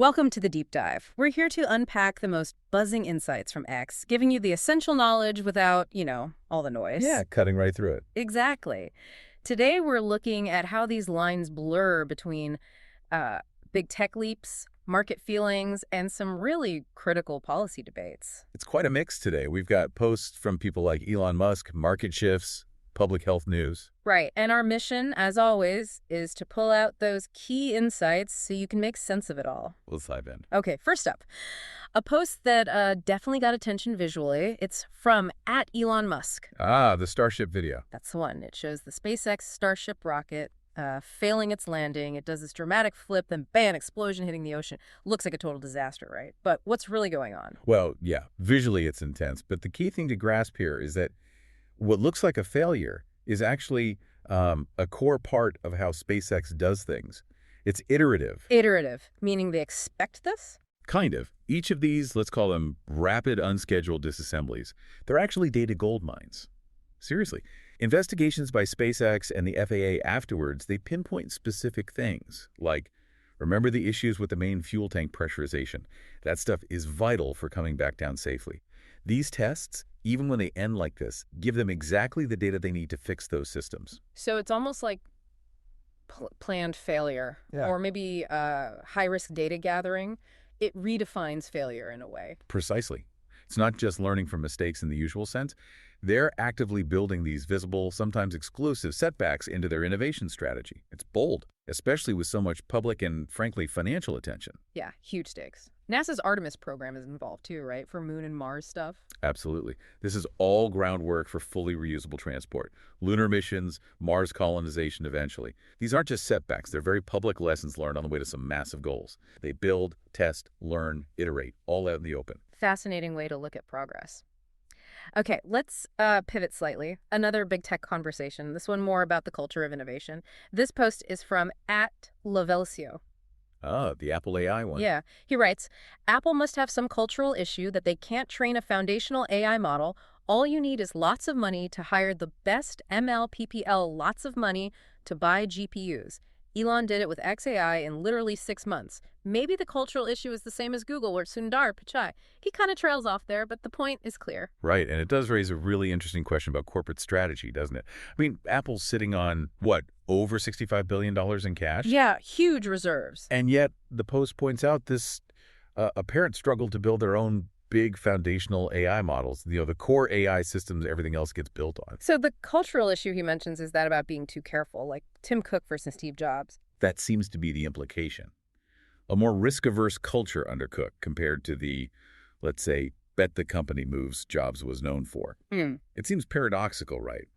Welcome to the Deep Dive. We're here to unpack the most buzzing insights from X, giving you the essential knowledge without, all the noise. Yeah, cutting right through it. Exactly. Today we're looking at how these lines blur between uh, big tech leaps, market feelings, and some really critical policy debates. It's quite a mix today. We've got posts from people like Elon Musk, market shifts, public health news. Right, and our mission, as always, is to pull out those key insights so you can make sense of it all. Let's dive in. Okay, first up, a post that definitely got attention visually. It's from @Elon Musk. Ah, the Starship video. That's the one. It shows the SpaceX Starship rocket failing its landing. It does this dramatic flip, then bam, explosion hitting the ocean. Looks like a total disaster, right? But what's really going on? Well, yeah, visually it's intense, but the key thing to grasp here is that what looks like a failure is actually a core part of how SpaceX does things. It's iterative. Iterative, meaning they expect this? Kind of. Each of these, let's call them rapid unscheduled disassemblies, they're actually data gold mines. Seriously. Investigations by SpaceX and the FAA afterwards, they pinpoint specific things, like, remember the issues with the main fuel tank pressurization. That stuff is vital for coming back down safely. These tests, even when they end like this, give them exactly the data they need to fix those systems. So it's almost like planned failure, Yeah. or maybe high-risk data gathering. It redefines failure in a way. Precisely. It's not just learning from mistakes in the usual sense. They're actively building these visible, sometimes exclusive setbacks into their innovation strategy. It's bold, especially with so much public and, frankly, financial attention. Yeah, huge stakes. NASA's Artemis program is involved too, right? For Moon and Mars stuff. Absolutely. This is all groundwork for fully reusable transport. Lunar missions, Mars colonization eventually. These aren't just setbacks. They're very public lessons learned on the way to some massive goals. They build, test, learn, iterate, all out in the open. Fascinating way to look at progress. Okay, let's pivot slightly. Another big tech conversation. This one more about the culture of innovation. This post is from @Lavelcio. Ah, the Apple AI one. Yeah, he writes, Apple must have some cultural issue that they can't train a foundational AI model. All you need is lots of money to hire the best ML, PPL, lots of money to buy GPUs. Elon did it with XAI in literally 6 months. Maybe the cultural issue is the same as Google or Sundar Pichai. He kind of trails off there, but the point is clear. Right, and it does raise a really interesting question about corporate strategy, doesn't it? I mean, Apple's sitting on, what, over $65 billion in cash? Yeah, huge reserves. And yet, the Post points out this apparent struggle to build their own big foundational AI models, the core AI systems everything else gets built on. So the cultural issue he mentions is that about being too careful, like Tim Cook versus Steve Jobs. That seems to be the implication. A more risk-averse culture under Cook compared to the, let's say, bet the company moves Jobs was known for. It seems paradoxical, right?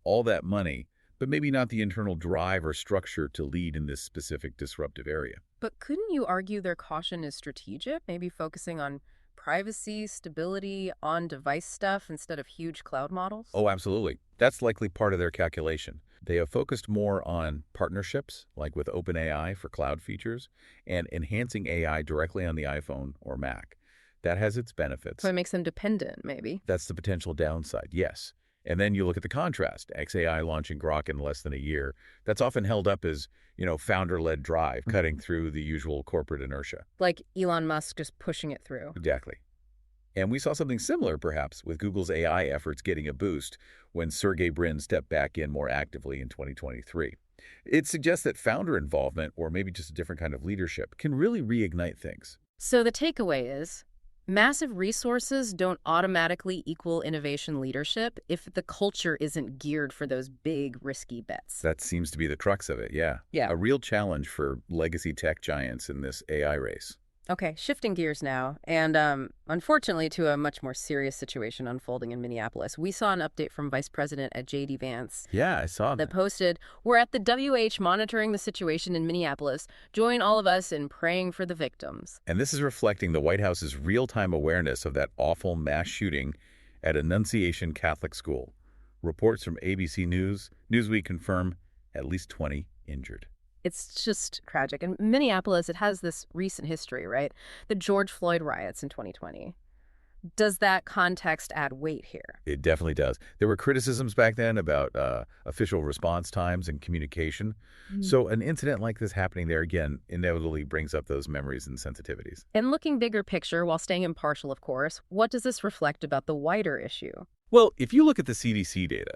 All that money, but maybe not the internal drive or structure to lead in this specific disruptive area. But couldn't you argue their caution is strategic, maybe focusing on privacy, stability, on-device stuff instead of huge cloud models? Oh, absolutely. That's likely part of their calculation. They have focused more on partnerships, like with OpenAI for cloud features, and enhancing AI directly on the iPhone or Mac. That has its benefits. So it makes them dependent, maybe. That's the potential downside, yes. And then you look at the contrast. XAI launching Grok in less than a year. That's often held up as, founder-led drive, cutting through the usual corporate inertia. Like Elon Musk just pushing it through. Exactly. And we saw something similar, perhaps, with Google's AI efforts getting a boost when Sergey Brin stepped back in more actively in 2023. It suggests that founder involvement, or maybe just a different kind of leadership, can really reignite things. So the takeaway is, massive resources don't automatically equal innovation leadership if the culture isn't geared for those big, risky bets. That seems to be the crux of it, yeah. Yeah. A real challenge for legacy tech giants in this AI race. Okay, shifting gears now, and unfortunately to a much more serious situation unfolding in Minneapolis. We saw an update from Vice President at JD Vance Yeah, I saw that that. posted, "We're at the WH monitoring the situation in Minneapolis. Join all of us in praying for the victims." And this is reflecting the White House's real-time awareness of that awful mass shooting at Annunciation Catholic School. Reports from ABC News, Newsweek confirm at least 20 injured. It's just tragic. And Minneapolis, it has this recent history, right? The George Floyd riots in 2020. Does that context add weight here? It definitely does. There were criticisms back then about official response times and communication. Mm. So an incident like this happening there, again, inevitably brings up those memories and sensitivities. And looking bigger picture, while staying impartial, of course, what does this reflect about the wider issue? Well, if you look at the CDC data,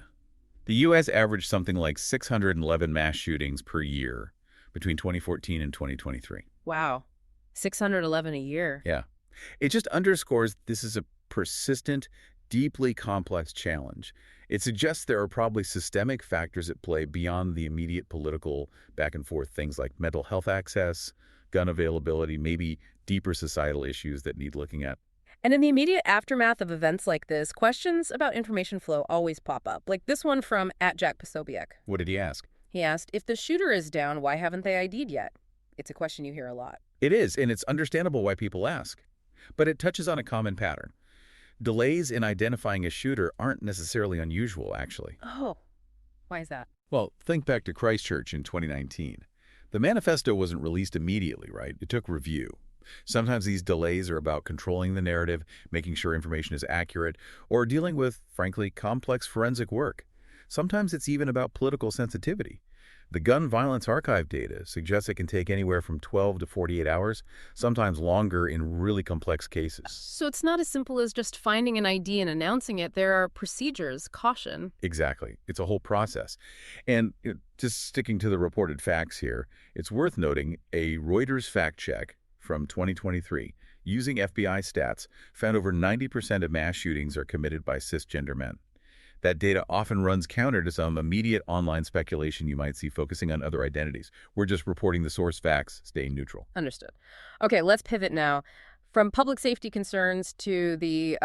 the U.S. averaged something like 611 mass shootings per year between 2014 and 2023. Wow. 611 a year. Yeah. It just underscores this is a persistent, deeply complex challenge. It suggests there are probably systemic factors at play beyond the immediate political back and forth, things like mental health access, gun availability, maybe deeper societal issues that need looking at. And in the immediate aftermath of events like this, questions about information flow always pop up. Like this one from @Posobiec. What did he ask? He asked, if the shooter is down, why haven't they ID'd yet? It's a question you hear a lot. It is, and it's understandable why people ask. But it touches on a common pattern. Delays in identifying a shooter aren't necessarily unusual, actually. Oh, why is that? Well, think back to Christchurch in 2019. The manifesto wasn't released immediately, right? It took review. Sometimes these delays are about controlling the narrative, making sure information is accurate, or dealing with, frankly, complex forensic work. Sometimes it's even about political sensitivity. The gun violence archive data suggests it can take anywhere from 12 to 48 hours, sometimes longer in really complex cases. So it's not as simple as just finding an ID and announcing it. There are procedures, caution. Exactly. It's a whole process. And just sticking to the reported facts here, it's worth noting a Reuters fact check from 2023 using FBI stats found over 90% of mass shootings are committed by cisgender men. That data often runs counter to some immediate online speculation you might see focusing on other identities. We're just reporting the source facts, staying neutral. Understood. Okay, let's pivot now. From public safety concerns to the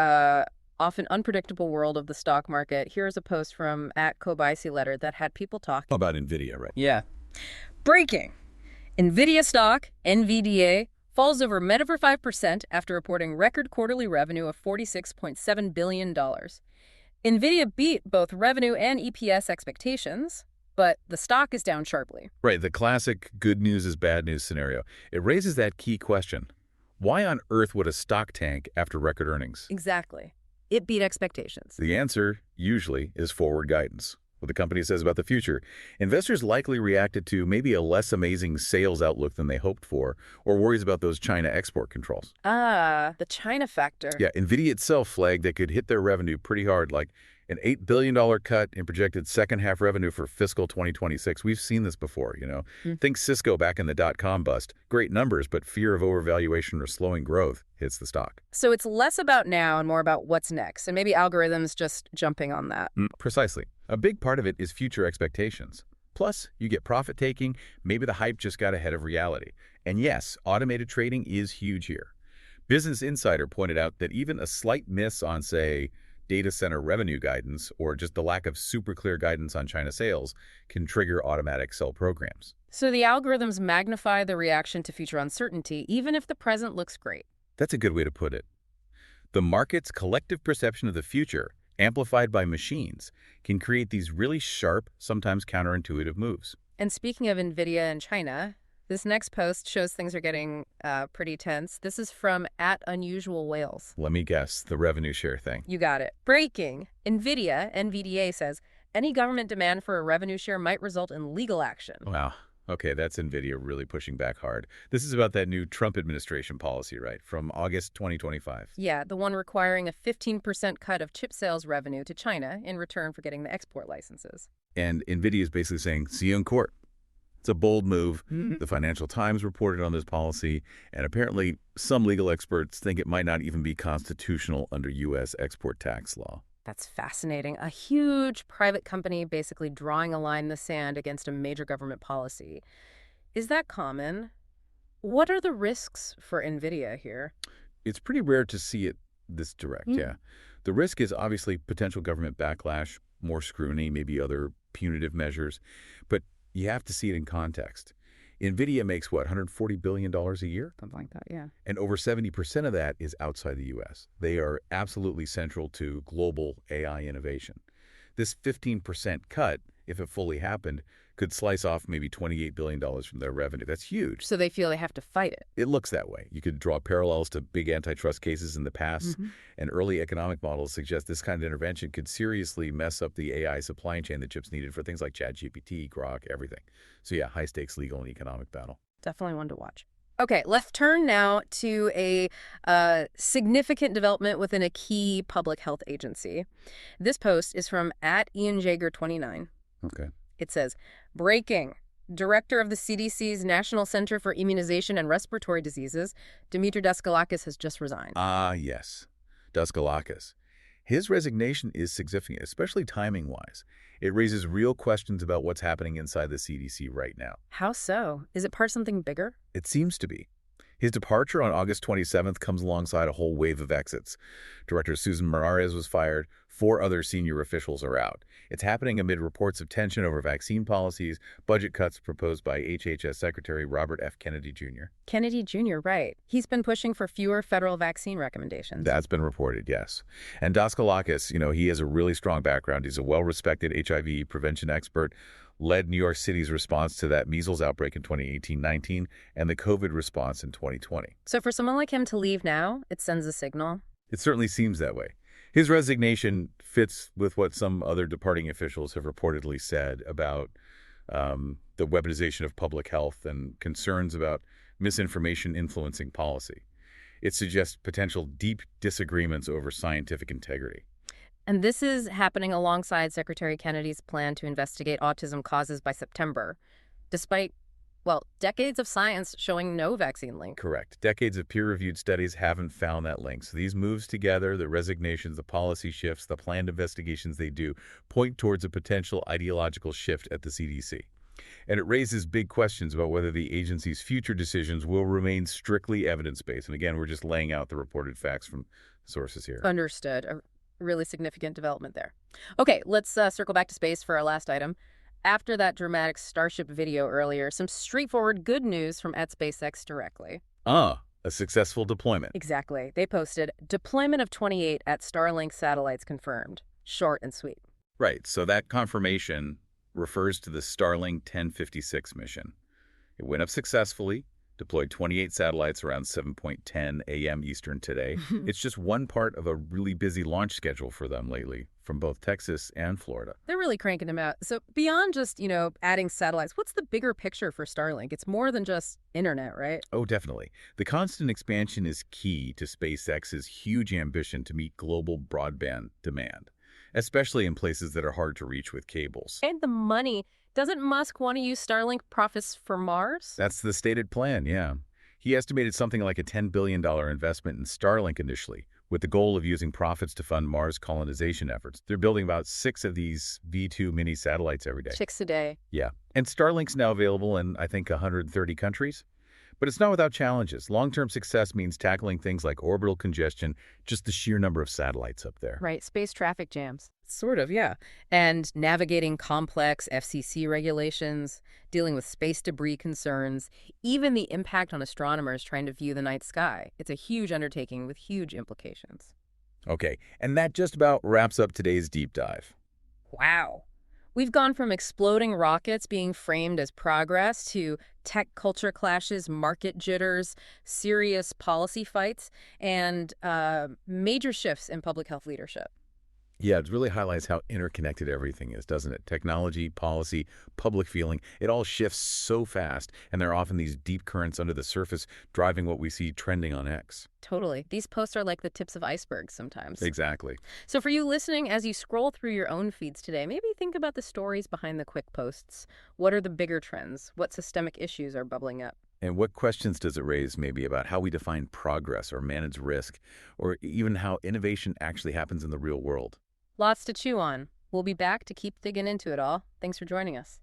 often unpredictable world of the stock market, here's a post from @Kobayashi Letter that had people talking About Nvidia, right? Yeah. Breaking. Nvidia stock, NVDA, falls over over 5% after reporting record quarterly revenue of $46.7 billion. Nvidia beat both revenue and EPS expectations, but the stock is down sharply. Right, the classic good news is bad news scenario. It raises that key question. Why on earth would a stock tank after record earnings? Exactly. It beat expectations. The answer, usually, is forward guidance. What the company says about the future. Investors likely reacted to maybe a less amazing sales outlook than they hoped for, or worries about those China export controls. Ah, the China factor. Yeah, Nvidia itself flagged they could hit their revenue pretty hard, like an $8 billion cut in projected second-half revenue for fiscal 2026. We've seen this before, you know. Think Cisco back in the dot-com bust. Great numbers, but fear of overvaluation or slowing growth hits the stock. So it's less about now and more about what's next, and maybe algorithms just jumping on that. Precisely. A big part of it is future expectations. Plus, you get profit-taking, maybe the hype just got ahead of reality. And yes, automated trading is huge here. Business Insider pointed out that even a slight miss on, say, data center revenue guidance or just the lack of super clear guidance on China sales can trigger automatic sell programs. So the algorithms magnify the reaction to future uncertainty, even if the present looks great. That's a good way to put it. The market's collective perception of the future, amplified by machines, can create these really sharp, sometimes counterintuitive moves. And speaking of Nvidia and China, this next post shows things are getting pretty tense. This is from @UnusualWhales. Let me guess, the revenue share thing. You got it. Breaking. Nvidia, NVDA, says any government demand for a revenue share might result in legal action. Wow. Okay, that's Nvidia really pushing back hard. This is about that new Trump administration policy, right, from August 2025. Yeah, the one requiring a 15% cut of chip sales revenue to China in return for getting the export licenses. And Nvidia is basically saying, see you in court. It's a bold move. The Financial Times reported on this policy, and apparently some legal experts think it might not even be constitutional under U.S. export tax law. That's fascinating. A huge private company basically drawing a line in the sand against a major government policy. Is that common? What are the risks for Nvidia here? It's pretty rare to see it this direct, yeah. The risk is obviously potential government backlash, more scrutiny, maybe other punitive measures, but you have to see it in context. Nvidia makes, what, $140 billion a year? Something like that, yeah. And over 70% of that is outside the U.S. They are absolutely central to global AI innovation. This 15% cut, if it fully happened, could slice off maybe $28 billion from their revenue. That's huge. So they feel they have to fight it. It looks that way. You could draw parallels to big antitrust cases in the past, and early economic models suggest this kind of intervention could seriously mess up the AI supply chain that chips needed for things like ChatGPT, Grok, everything. So yeah, high-stakes legal and economic battle. Definitely one to watch. Okay, let's turn now to a significant development within a key public health agency. This post is from @IanJager29. Okay. It says, breaking. Director of the CDC's National Center for Immunization and Respiratory Diseases, Demetre Daskalakis, has just resigned. Ah, yes. Daskalakis. His resignation is significant, especially timing-wise. It raises real questions about what's happening inside the CDC right now. How so? Is it part of something bigger? It seems to be. His departure on August 27th comes alongside a whole wave of exits. Director Susan Mirares was fired. 4 other senior officials are out. It's happening amid reports of tension over vaccine policies, budget cuts proposed by HHS Secretary Robert F. Kennedy Jr. Kennedy Jr., right. He's been pushing for fewer federal vaccine recommendations. That's been reported, yes. And Daskalakis, he has a really strong background. He's a well-respected HIV prevention expert, led New York City's response to that measles outbreak in 2018-19 and the COVID response in 2020. So for someone like him to leave now, it sends a signal? It certainly seems that way. His resignation fits with what some other departing officials have reportedly said about the weaponization of public health and concerns about misinformation influencing policy. It suggests potential deep disagreements over scientific integrity. And this is happening alongside Secretary Kennedy's plan to investigate autism causes by September, despite, decades of science showing no vaccine link. Correct. Decades of peer-reviewed studies haven't found that link. So these moves together, the resignations, the policy shifts, the planned investigations they do, point towards a potential ideological shift at the CDC. And it raises big questions about whether the agency's future decisions will remain strictly evidence-based. And again, we're just laying out the reported facts from sources here. Understood. A really significant development there. Okay, let's circle back to space for our last item. After that dramatic Starship video earlier, some straightforward good news from @SpaceX directly. A successful deployment. Exactly. They posted, deployment of 28 Starlink satellites confirmed. Short and sweet. Right, so that confirmation refers to the Starlink 1056 mission. It went up successfully, deployed 28 satellites around 7:10 a.m. Eastern today. It's just one part of a really busy launch schedule for them lately, from both Texas and Florida. They're really cranking them out. So beyond just, adding satellites, what's the bigger picture for Starlink? It's more than just internet, right? Oh, definitely. The constant expansion is key to SpaceX's huge ambition to meet global broadband demand, especially in places that are hard to reach with cables. And the money. Doesn't Musk want to use Starlink profits for Mars? That's the stated plan, yeah. He estimated something like a $10 billion investment in Starlink initially, with the goal of using profits to fund Mars colonization efforts. They're building about 6 of these V2 mini satellites every day. 6 a day. Yeah. And Starlink's now available in, I think, 130 countries. But it's not without challenges. Long-term success means tackling things like orbital congestion, just the sheer number of satellites up there. Right, space traffic jams. Sort of, yeah. And navigating complex FCC regulations, dealing with space debris concerns, even the impact on astronomers trying to view the night sky. It's a huge undertaking with huge implications. Okay, and that just about wraps up today's deep dive. Wow. We've gone from exploding rockets being framed as progress to tech culture clashes, market jitters, serious policy fights, and major shifts in public health leadership. Yeah, it really highlights how interconnected everything is, doesn't it? Technology, policy, public feeling, it all shifts so fast, and there are often these deep currents under the surface driving what we see trending on X. Totally. These posts are like the tips of icebergs sometimes. Exactly. So for you listening, as you scroll through your own feeds today, maybe think about the stories behind the quick posts. What are the bigger trends? What systemic issues are bubbling up? And what questions does it raise maybe about how we define progress or manage risk, or even how innovation actually happens in the real world? Lots to chew on. We'll be back to keep digging into it all. Thanks for joining us.